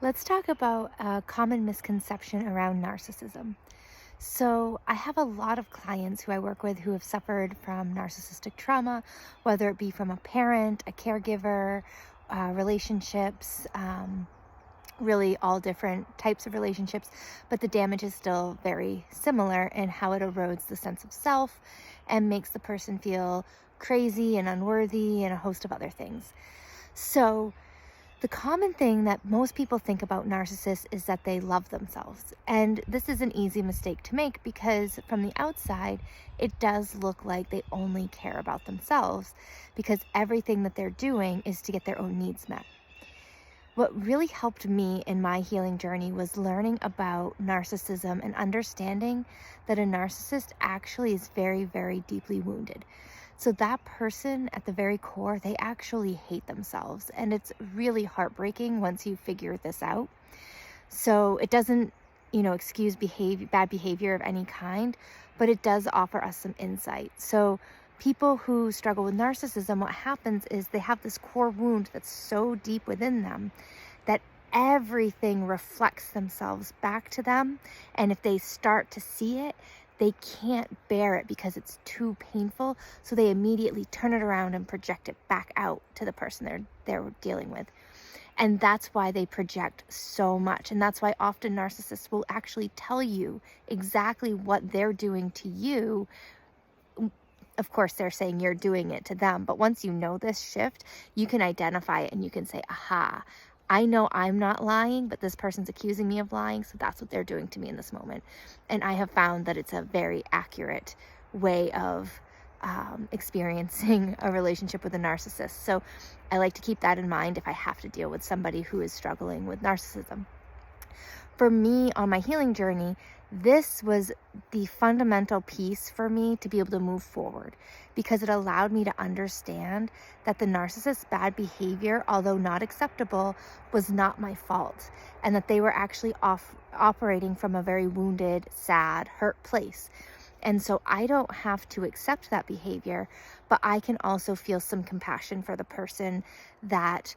Let's talk about a common misconception around narcissism. So, I have a lot of clients who I work with who have suffered from narcissistic trauma, whether it be from a parent, a caregiver, relationships, really all different types of relationships, but the damage is still very similar in how it erodes the sense of self and makes the person feel crazy and unworthy and a host of other things. So, the common thing that most people think about narcissists is that they love themselves. And this is an easy mistake to make because from the outside, it does look like they only care about themselves because everything that they're doing is to get their own needs met. What really helped me in my healing journey was learning about narcissism and understanding that a narcissist actually is very, very deeply wounded. So that person at the very core, they actually hate themselves. And it's really heartbreaking once you figure this out. So it doesn't, excuse bad behavior of any kind, but it does offer us some insight. So people who struggle with narcissism, what happens is they have this core wound that's so deep within them that everything reflects themselves back to them. And if they start to see it, they can't bear it because it's too painful. So they immediately turn it around and project it back out to the person they're dealing with. And that's why they project so much. And that's why often narcissists will actually tell you exactly what they're doing to you. Of course, they're saying you're doing it to them. But once you know this shift, you can identify it and you can say, aha, I know I'm not lying, but this person's accusing me of lying. So that's what they're doing to me in this moment. And I have found that it's a very accurate way of experiencing a relationship with a narcissist. So I like to keep that in mind if I have to deal with somebody who is struggling with narcissism. For me on my healing journey, this was the fundamental piece for me to be able to move forward because it allowed me to understand that the narcissist's bad behavior, although not acceptable, was not my fault and that they were actually operating from a very wounded, sad, hurt place. And so I don't have to accept that behavior, but I can also feel some compassion for the person that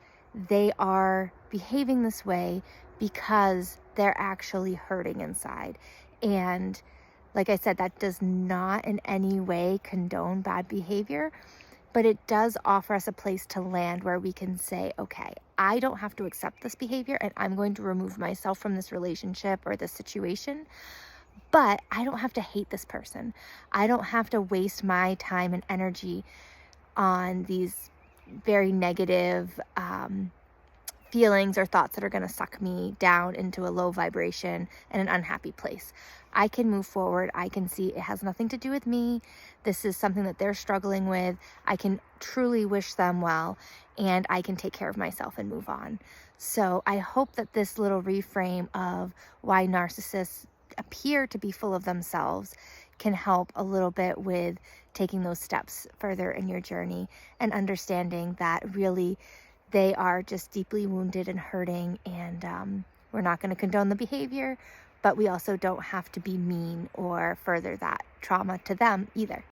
they are behaving this way because they're actually hurting inside. And like I said, that does not in any way condone bad behavior, but it does offer us a place to land where we can say, okay, I don't have to accept this behavior and I'm going to remove myself from this relationship or this situation. But I don't have to hate this person. I don't have to waste my time and energy on these very negative feelings or thoughts that are going to suck me down into a low vibration and an unhappy place. I can move forward. I can see it has nothing to do with me. This is something that they're struggling with. I can truly wish them well, and I can take care of myself and move on. So I hope that this little reframe of why narcissists appear to be full of themselves can help a little bit with taking those steps further in your journey and understanding that really they are just deeply wounded and hurting, and we're not going to condone the behavior, but we also don't have to be mean or further that trauma to them either.